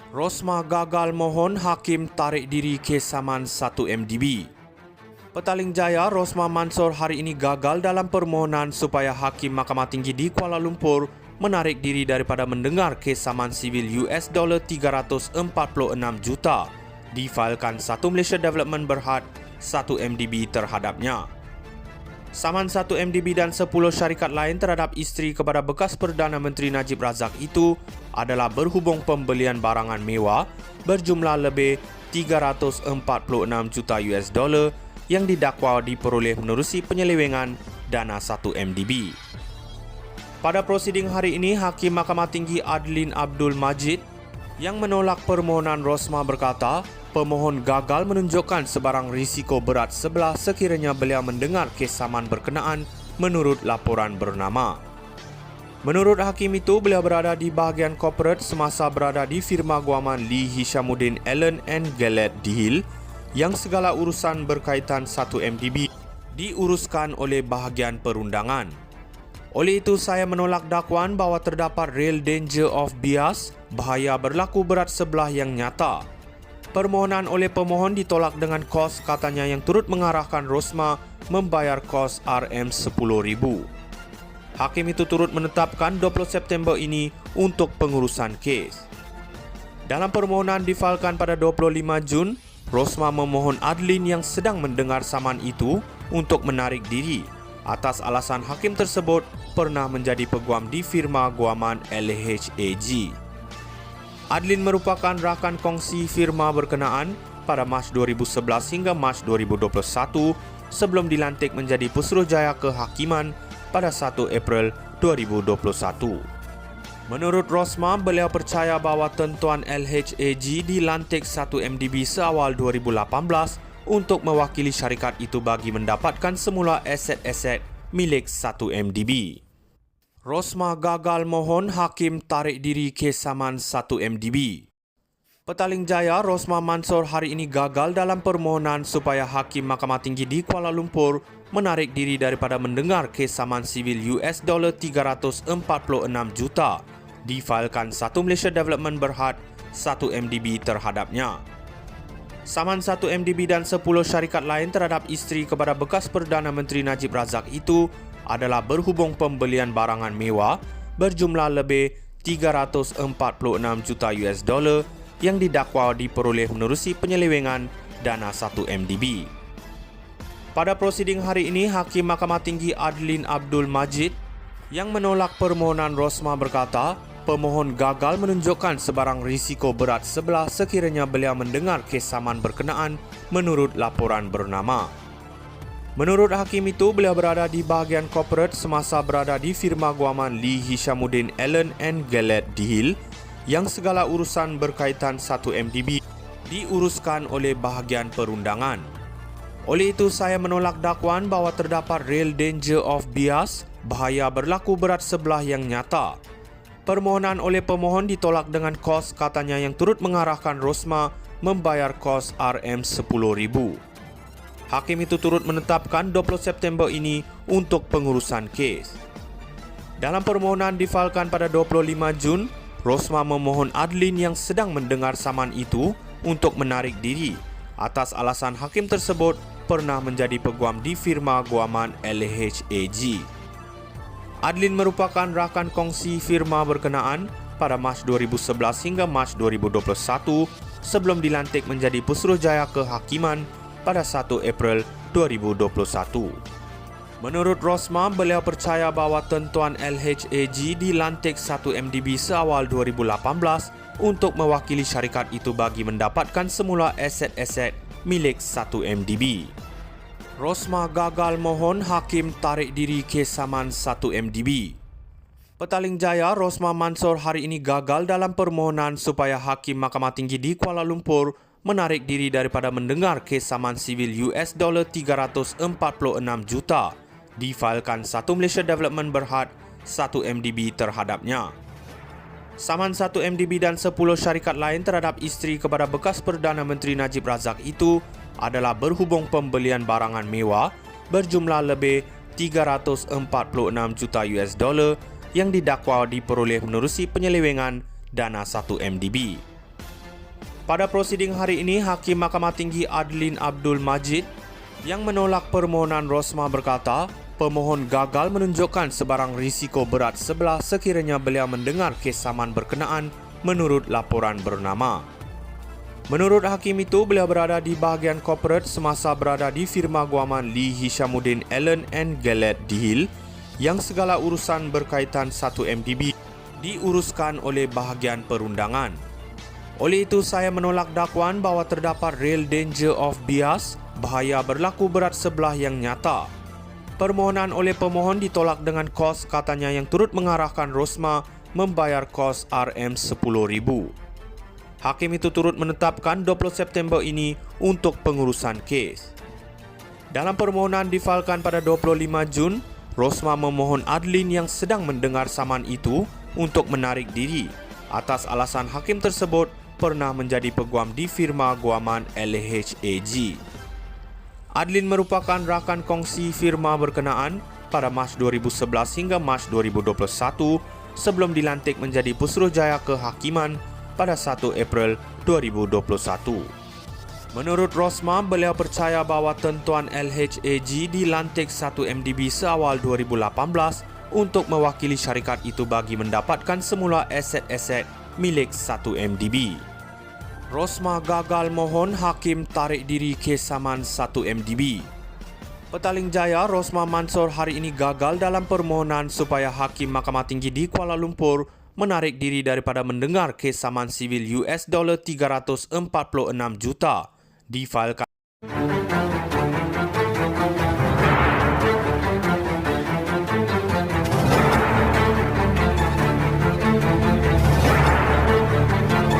Rosmah gagal mohon hakim tarik diri kes saman 1MDB. Petaling Jaya, Rosmah Mansor hari ini gagal dalam permohonan supaya Hakim Mahkamah Tinggi di Kuala Lumpur menarik diri daripada mendengar kes saman sivil $346 juta difailkan Satu Malaysia Development Berhad 1MDB terhadapnya. Saman 1MDB dan 10 syarikat lain terhadap isteri kepada bekas Perdana Menteri Najib Razak itu adalah berhubung pembelian barangan mewah berjumlah lebih $346 juta yang didakwa diperoleh menerusi penyelewengan dana 1MDB. Pada prosiding hari ini, Hakim Mahkamah Tinggi Adlin Abdul Majid yang menolak permohonan Rosmah berkata, pemohon gagal menunjukkan sebarang risiko berat sebelah sekiranya beliau mendengar kes saman berkenaan menurut laporan bernama. Menurut Hakim itu, beliau berada di bahagian korporat semasa berada di firma guaman Lee Hishamuddin Allen and Gallet Dihil yang segala urusan berkaitan 1MDB diuruskan oleh bahagian perundangan. Oleh itu, saya menolak dakwaan bahawa terdapat real danger of bias, bahaya berlaku berat sebelah yang nyata. Permohonan oleh pemohon ditolak dengan kos katanya yang turut mengarahkan Rosmah membayar kos RM10,000. Hakim itu turut menetapkan 20 September ini untuk pengurusan kes. Dalam permohonan difailkan pada 25 Jun, Rosmah memohon Adlin yang sedang mendengar saman itu untuk menarik diri atas alasan hakim tersebut pernah menjadi peguam di firma guaman LHAG. Adlin merupakan rakan kongsi firma berkenaan pada Mac 2011 hingga Mac 2021 sebelum dilantik menjadi Pesuruhjaya Kehakiman pada 1 April 2021. Menurut Rosmah, beliau percaya bahawa tentuan LHAG dilantik 1MDB seawal 2018 untuk mewakili syarikat itu bagi mendapatkan semula aset-aset milik 1MDB. Rosmah gagal mohon hakim tarik diri kes saman 1MDB. Petaling Jaya, Rosmah Mansor hari ini gagal dalam permohonan supaya Hakim Mahkamah Tinggi di Kuala Lumpur menarik diri daripada mendengar kes saman sivil $346 juta difailkan Satu Malaysia Development Berhad 1MDB terhadapnya. Saman 1MDB dan 10 syarikat lain terhadap isteri kepada bekas Perdana Menteri Najib Razak itu adalah berhubung pembelian barangan mewah berjumlah lebih $346 juta yang didakwa diperoleh menerusi penyelewengan dana 1MDB. Pada prosiding hari ini, Hakim Mahkamah Tinggi Adlin Abdul Majid yang menolak permohonan Rosmah berkata, pemohon gagal menunjukkan sebarang risiko berat sebelah sekiranya beliau mendengar kes saman berkenaan menurut laporan bernama. Menurut Hakim itu, beliau berada di bahagian korporat semasa berada di firma guaman Lee Hishamuddin Allen and Gallet Dihil yang segala urusan berkaitan 1MDB diuruskan oleh bahagian perundangan. Oleh itu, saya menolak dakwaan bahawa terdapat real danger of bias, bahaya berlaku berat sebelah yang nyata. Permohonan oleh pemohon ditolak dengan kos katanya yang turut mengarahkan Rosmah membayar kos RM10,000. Hakim itu turut menetapkan 20 September ini untuk pengurusan kes. Dalam permohonan difailkan pada 25 Jun, Rosmah memohon Adlin yang sedang mendengar saman itu untuk menarik diri atas alasan hakim tersebut pernah menjadi peguam di firma guaman LHAG. Adlin merupakan rakan kongsi firma berkenaan pada Mac 2011 hingga Mac 2021 sebelum dilantik menjadi Pesuruhjaya Kehakiman pada 1 April 2021. Menurut Rosmah, beliau percaya bahawa tentuan LHAG dilantik 1MDB seawal 2018 untuk mewakili syarikat itu bagi mendapatkan semula aset-aset milik 1MDB. Rosmah gagal mohon hakim tarik diri kes saman 1MDB. Petaling Jaya, Rosmah Mansor hari ini gagal dalam permohonan supaya Hakim Mahkamah Tinggi di Kuala Lumpur menarik diri daripada mendengar kes saman sivil $346 juta difailkan Satu Malaysia Development Berhad 1MDB terhadapnya. Saman 1MDB dan 10 syarikat lain terhadap isteri kepada bekas Perdana Menteri Najib Razak itu adalah berhubung pembelian barangan mewah berjumlah lebih $346 juta yang didakwa diperoleh menerusi penyelewengan dana 1MDB. Pada prosiding hari ini, Hakim Mahkamah Tinggi Adlin Abdul Majid yang menolak permohonan Rosmah berkata, pemohon gagal menunjukkan sebarang risiko berat sebelah sekiranya beliau mendengar kes saman berkenaan menurut laporan bernama. Menurut Hakim itu, beliau berada di bahagian korporat semasa berada di firma guaman Lee Hishamuddin Allen and Gillett Deal yang segala urusan berkaitan 1MDB diuruskan oleh bahagian perundangan. Oleh itu, saya menolak dakwaan bahawa terdapat real danger of bias, bahaya berlaku berat sebelah yang nyata. Permohonan oleh pemohon ditolak dengan kos katanya yang turut mengarahkan Rosmah membayar kos RM10,000. Hakim itu turut menetapkan 20 September ini untuk pengurusan kes. Dalam permohonan difailkan pada 25 Jun, Rosmah memohon Adlin yang sedang mendengar saman itu untuk menarik diri atas alasan hakim tersebut pernah menjadi peguam di firma guaman LHAG. Adlin merupakan rakan kongsi firma berkenaan pada Mac 2011 hingga Mac 2021 sebelum dilantik menjadi Pesuruhjaya Kehakiman pada 1 April 2021. Menurut Rosmah, beliau percaya bahawa tentuan LHAG dilantik 1MDB seawal 2018 untuk mewakili syarikat itu bagi mendapatkan semula aset-aset milik 1MDB. Rosmah gagal mohon hakim tarik diri kes saman 1MDB. Petaling Jaya, Rosmah Mansor hari ini gagal dalam permohonan supaya Hakim Mahkamah Tinggi di Kuala Lumpur menarik diri daripada mendengar kes saman sivil $346 juta difailkan